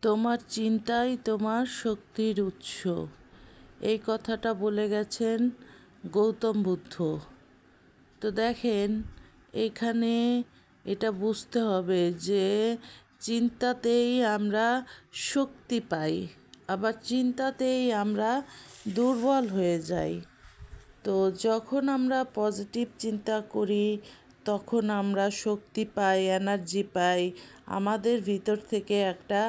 তোমার চিন্তাই তোমার শক্তির উৎস, এই কথাটা বলে গেছেন গৌতম বুদ্ধ। তো দেখেন, এখানে এটা বুঝতে হবে যে চিন্তাতেই আমরা শক্তি পাই, আবার চিন্তাতেই আমরা দুর্বল হয়ে যাই। তো যখন আমরা পজিটিভ চিন্তা করি তখন আমরা শক্তি পাই, এনার্জি পাই, আমাদের ভিতর থেকে একটা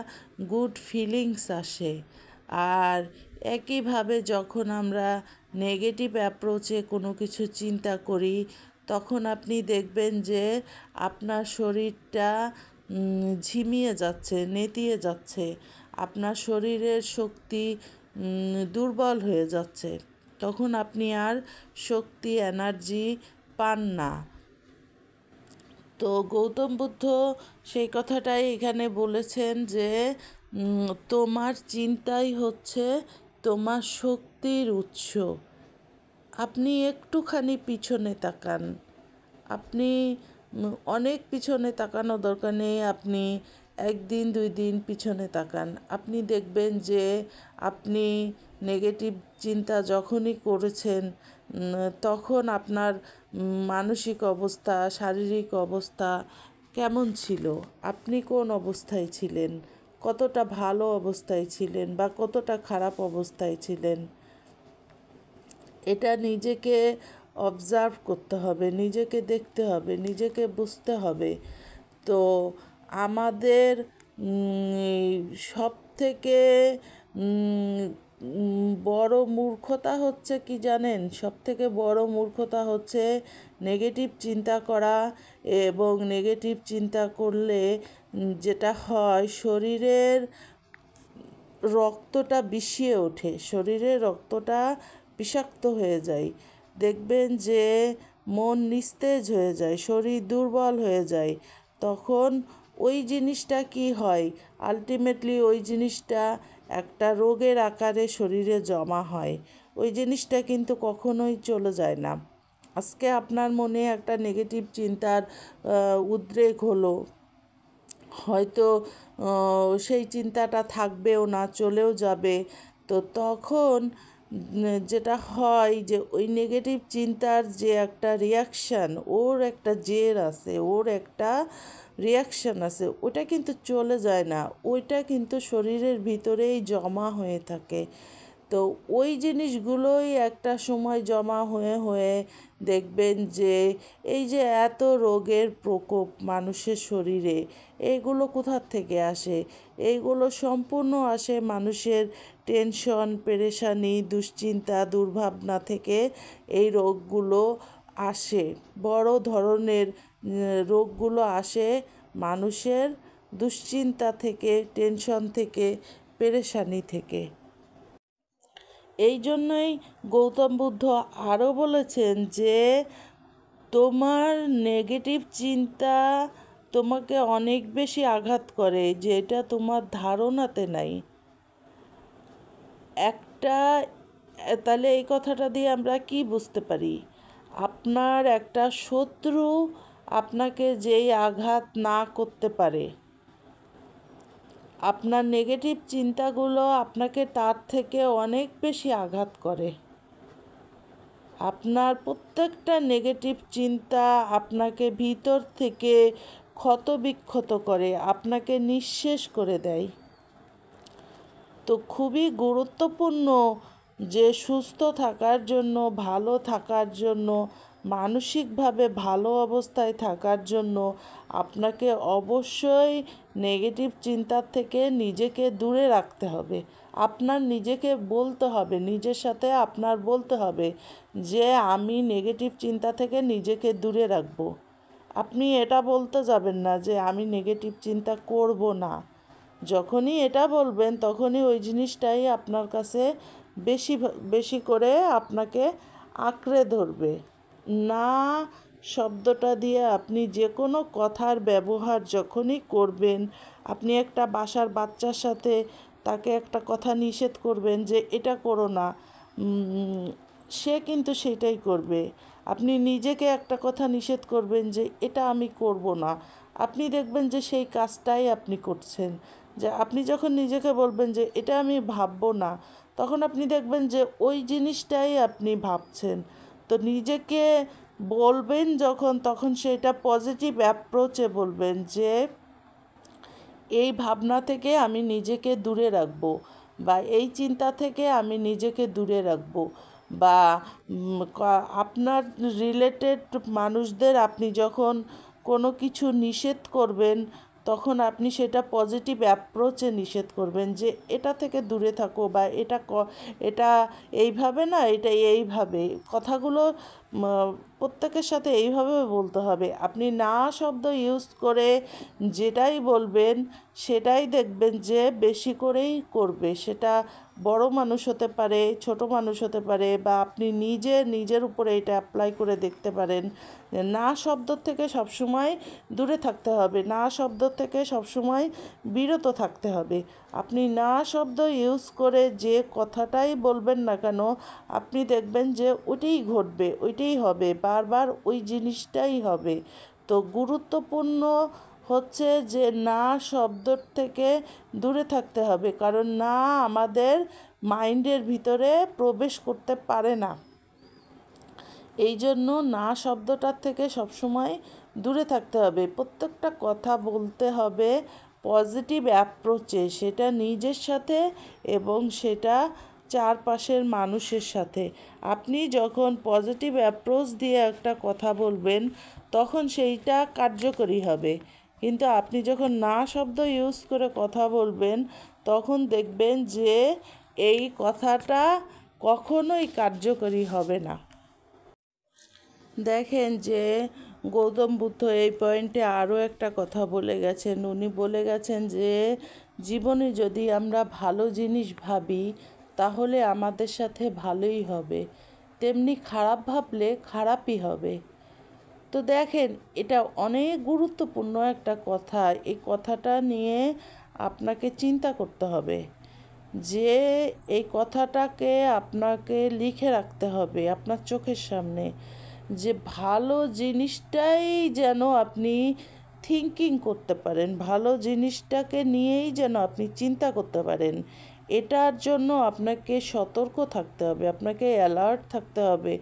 গুড ফিলিংস আসে। আর একইভাবে যখন আমরা নেগেটিভ অ্যাপ্রোচে কোনো কিছু চিন্তা করি তখন আপনি দেখবেন যে আপনার শরীরটা ঝিমিয়ে যাচ্ছে, নেতিয়ে যাচ্ছে, আপনার শরীরের শক্তি দুর্বল হয়ে যাচ্ছে। তখন আপনি আর শক্তি, এনার্জি পান না। তো গৌতম বুদ্ধ সেই কথাটাই এখানে বলেছেন যে তোমার চিন্তাই হচ্ছে তোমার শক্তির উৎস। আপনি একটুখানি পিছনে তাকান, আপনি অনেক পিছনে তাকানো দরকার নেই, আপনি একদিন 2 দিন পিছনে তাকান, আপনি দেখবেন যে আপনি নেগেটিভ চিন্তা যখনই করেছেন তখন আপনার মানসিক অবস্থা, শারীরিক অবস্থা কেমন ছিল, আপনি কোন অবস্থায় ছিলেন, কতটা ভালো অবস্থায় ছিলেন বা কতটা খারাপ অবস্থায় ছিলেন। এটা নিজেকে অবজার্ভ করতে হবে, নিজেকে দেখতে হবে, নিজেকে বুঝতে হবে। তো আমাদের সবথেকে বড় মূর্খতা হচ্ছে কি জানেন? সবথেকে বড় মূর্খতা হচ্ছে নেগেটিভ চিন্তা করা। এবং নেগেটিভ চিন্তা করলে যেটা হয়, শরীরের রক্তটা বিষিয়ে ওঠে, শরীরের রক্তটা বিষাক্ত হয়ে যায়। দেখবেন যে মন নিস্তেজ হয়ে যায়, শরীর দুর্বল হয়ে যায়। তখন ওই জিনিসটা কি হয়, আলটিমেটলি ওই জিনিসটা একটা রোগের আকারে শরীরে জমা হয়। ওই জিনিসটা কিন্তু কখনোই চলে যায় না। আজকে আপনার মনে একটা নেগেটিভ চিন্তার উদ্রেক হলো, হয়তো সেই চিন্তাটা থাকবেও না, চলেও যাবে। তো তখন যেটা হয় যে ওই নেগেটিভ চিন্তার যে একটা রিয়াকশান, ওর একটা জের আছে, ওর একটা রিয়াকশান আছে, ওটা কিন্তু চলে যায় না, ওইটা কিন্তু শরীরের ভিতরেই জমা হয়ে থাকে। তো ওই জিনিসগুলোই একটা সময় জমা হয়ে হয়ে দেখবেন যে এই যে এত রোগের প্রকোপ মানুষের শরীরে, এইগুলো কোথার থেকে আসে? এইগুলো সম্পূর্ণ আসে মানুষের টেনশন, পেরেশানি, দুশ্চিন্তা, দুর্ভাবনা থেকে এই রোগগুলো আসে। বড় ধরনের রোগগুলো আসে মানুষের দুশ্চিন্তা থেকে, টেনশন থেকে, পেরেশানি থেকে। এই জন্যই গৌতম বুদ্ধ আরও বলেছেন যে তোমার নেগেটিভ চিন্তা তোমাকে অনেক বেশি আঘাত করে, যেটা তোমার ধারণাতে নাই। তাহলে এই কথাটা দিয়ে আমরা কি বুঝতে পারি? আপনার একটা শত্রু আপনাকে যেই আঘাত না করতে পারে, আপনার নেগেটিভ চিন্তাগুলো আপনাকে তার থেকে অনেক বেশি আঘাত করে। আপনার প্রত্যেকটা নেগেটিভ চিন্তা আপনাকে ভিতর থেকে ক্ষতবিক্ষত করে, আপনাকে নিঃশেষ করে দেয়। তো খুবই গুরুত্বপূর্ণ যে সুস্থ থাকার জন্য, ভালো থাকার জন্য, মানসিকভাবে ভালো অবস্থায় থাকার জন্য আপনাকে অবশ্যই নেগেটিভ চিন্তার থেকে নিজেকে দূরে রাখতে হবে। আপনার নিজেকে বলতে হবে, নিজের সাথে আপনার বলতে হবে যে আমি নেগেটিভ চিন্তা থেকে নিজেকে দূরে রাখব। আপনি এটা বলতে যাবেন না যে আমি নেগেটিভ চিন্তা করব না। যখনই এটা বলবেন তখনই ওই জিনিসটাই আপনার কাছে বেশি বেশি করে আপনাকে আঁকড়ে ধরবে। না শব্দটা দিয়ে আপনি যে কোনো কথার ব্যবহার যখনই করবেন, আপনি একটা বাসার বাচ্চার সাথে তাকে একটা কথা নিষেধ করবেন যে এটা করো না, সে কিন্তু সেটাই করবে। আপনি নিজেকে একটা কথা নিষেধ করবেন যে এটা আমি করব না, আপনি দেখবেন যে সেই কাজটাই আপনি করছেন। যে আপনি যখন নিজেকে বলবেন যে এটা আমি ভাববো না, তখন আপনি দেখবেন যে ওই জিনিসটাই আপনি ভাবছেন। তো নিজেকে বলবেন যখন, তখন সেটা পজিটিভ অ্যাপ্রোচে বলবেন যে এই ভাবনা থেকে আমি নিজেকে দূরে রাখবো, বা এই চিন্তা থেকে আমি নিজেকে দূরে রাখবো, বা আপনার রিলেটেড মানুষদের আপনি যখন কোনো কিছু নিষেধ করবেন, তখন আপনি সেটা পজিটিভ অ্যাপ্রোচে নিষেধ করবেন যে এটা থেকে দূরে থাকো, বা এটা এইভাবে না, এটা এইভাবে। কথাগুলো প্রত্যেকের সাথে এইভাবে বলতে হবে। আপনি না শব্দ ইউজ করে যেটাই বলবেন, সেটাই দেখবেন যে বেশি করেই করবে। সেটা বড় মানুষ হতে পারে, ছোট মানুষ হতে পারে, বা আপনি নিজের উপরে এটা অ্যাপ্লাই করে দেখতে পারেন। না শব্দ থেকে সবসময় দূরে থাকতে হবে, না শব্দ থেকে সবসময় বিরত থাকতে হবে। আপনি না শব্দ ইউজ করে যে কথাটাই বলবেন না কেন, আপনি দেখবেন যে ওইটাই ঘটবে, ওইটাই হবে, বারবার ওই জিনিসটাই হবে। তো গুরুত্বপূর্ণ হচ্ছে যে না শব্দর থেকে দূরে থাকতে হবে, কারণ না আমাদের মাইন্ডের ভিতরে প্রবেশ করতে পারে না। এই জন্য না শব্দটার থেকে সবসময় দূরে থাকতে হবে। প্রত্যেকটা কথা বলতে হবে পজিটিভ অ্যাপ্রোচে, সেটা নিজের সাথে এবং সেটা চারপাশের মানুষের সাথে। আপনি যখন পজিটিভ অ্যাপ্রোচ দিয়ে একটা কথা বলবেন, তখন সেইটা কার্যকরী হবে। কিন্তু আপনি যখন না শব্দ ইউজ করে কথা বলবেন, তখন দেখবেন যে এই কথাটা কখনোই কার্যকরী হবে না। দেখেন যে গৌতম বুদ্ধ এই পয়েন্টে আরও একটা কথা বলে গেছেন। উনি বলে গেছেন যে জীবনে যদি আমরা ভালো জিনিস ভাবি, তাহলে আমাদের সাথে ভালোই হবে, তেমনি খারাপ ভাবলে খারাপই হবে। তো দেখেন, এটা অনেক গুরুত্বপূর্ণ একটা কথা। এই কথাটা নিয়ে আপনাকে চিন্তা করতে হবে, যে এই কথাটাকে আপনাকে লিখে রাখতে হবে আপনার চোখের সামনে, যে ভালো জিনিসটাই যেন আপনি থিঙ্কিং করতে পারেন, ভালো জিনিসটাকে নিয়েই যেন আপনি চিন্তা করতে পারেন। এটার জন্য আপনাকে সতর্ক থাকতে হবে, আপনাকে অ্যালার্ট থাকতে হবে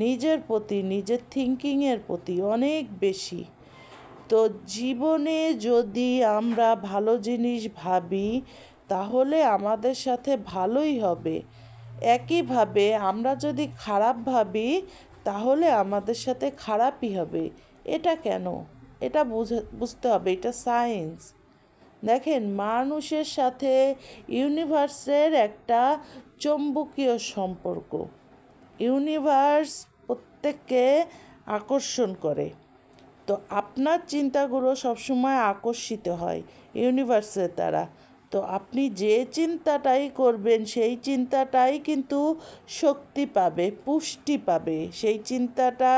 নিজের প্রতি, নিজের থিঙ্কিংয়ের প্রতি অনেক বেশি। তো জীবনে যদি আমরা ভালো জিনিস ভাবি, তাহলে আমাদের সাথে ভালোই হবে। একইভাবে আমরা যদি খারাপ ভাবি, তাহলে আমাদের সাথে খারাপই হবে। এটা কেন? এটা বুঝতে হবে, এটা সায়েন্স। দেখেন, মানুষের সাথে ইউনিভার্সের একটা চৌম্বকীয় সম্পর্ক। ইউনিভার্স প্রত্যেককে আকর্ষণ করে। তো আপনার চিন্তাগুলো সবসময় আকর্ষিত হয় ইউনিভার্সের দ্বারা। তো আপনি যে চিন্তাটাই করবেন, সেই চিন্তাটাই কিন্তু শক্তি পাবে, পুষ্টি পাবে। সেই চিন্তাটা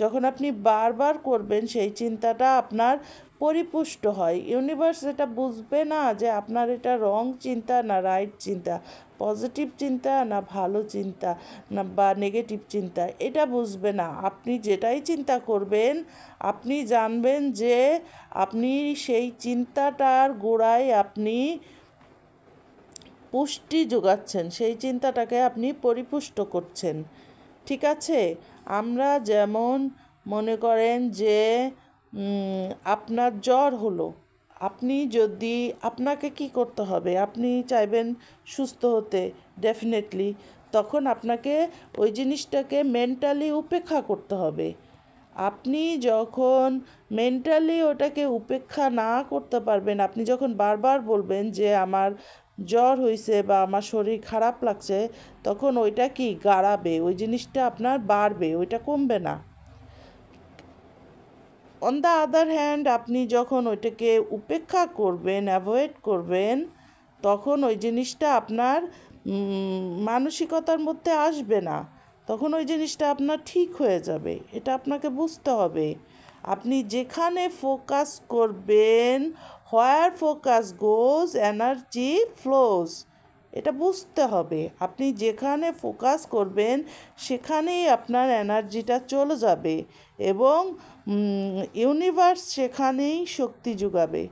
যখন আপনি বারবার করবেন, সেই চিন্তাটা আপনার পরিপুষ্ট হয়। ইউনিভার্স এটা বুঝবে না যে আপনার এটা রং চিন্তা না রাইট চিন্তা, পজিটিভ চিন্তা না ভালো চিন্তা, না বা নেগেটিভ চিন্তা, এটা বুঝবে না। আপনি যেটাই চিন্তা করবেন, আপনি জানবেন যে আপনি সেই চিন্তাটার গোড়ায় আপনি পুষ্টি যোগাচ্ছেন, সেই চিন্তাটাকে আপনি পরিপুষ্ট করছেন। ঠিক আছে? আমরা যেমন মনে করেন যে আপনার জ্বর হলো, আপনি যদি আপনাকে কি করতে হবে, আপনি চাইবেন সুস্থ হতে, ডেফিনেটলি। তখন আপনাকে ওই জিনিসটাকে মেন্টালি উপেক্ষা করতে হবে। আপনি যখন মেন্টালি ওটাকে উপেক্ষা না করতে পারবেন, আপনি যখন বারবার বলবেন যে আমার জ্বর হয়েছে বা আমার শরীর খারাপ লাগছে, তখন ওইটা কি গাড়াবে, ওই জিনিসটা আপনার বাড়বে, ওইটা কমবে না। অন দ্য আদার হ্যান্ড, আপনি যখন ওইটাকে উপেক্ষা করবেন, অ্যাভয়েড করবেন, তখন ওই জিনিসটা আপনার মানসিকতার মধ্যে আসবে না। তখন ওই জিনিসটা আপনার ঠিক হয়ে যাবে। এটা আপনাকে বুঝতে হবে। আপনি যেখানে ফোকাস করবেন, হোয়ার ফোকাস গোজ এনার্জি ফ্লোজ, এটা বুঝতে হবে। আপনি যেখানে ফোকাস করবেন, সেখানেই আপনার এনার্জিটা চলে যাবে এবং ইউনিভার্স সেখানেই শক্তি যোগাবে।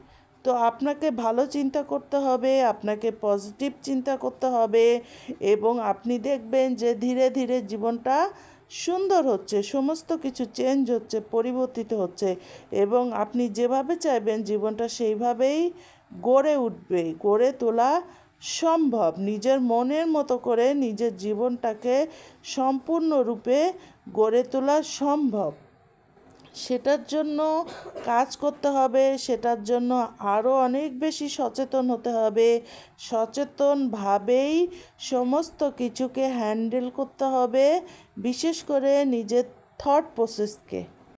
তো আপনাকে ভালো চিন্তা করতে হবে, আপনাকে পজিটিভ চিন্তা করতে হবে, এবং আপনি দেখবেন যে ধীরে ধীরে জীবনটা সুন্দর হচ্ছে, সমস্ত কিছু চেঞ্জ হচ্ছে, পরিবর্তিত হচ্ছে, এবং আপনি যেভাবে চাইবেন জীবনটা সেইভাবেই গড়ে উঠবে। গড়ে তোলা সম্ভব, নিজের মনের মতো করে নিজের জীবনটাকে সম্পূর্ণরূপে গড়ে তোলা সম্ভব। সেটার জন্য কাজ করতে হবে, সেটার জন্য আরও অনেক বেশি সচেতন হতে হবে। সচেতনভাবেই সমস্ত কিছুকে হ্যান্ডেল করতে হবে, বিশেষ করে নিজের থট প্রসেসকে।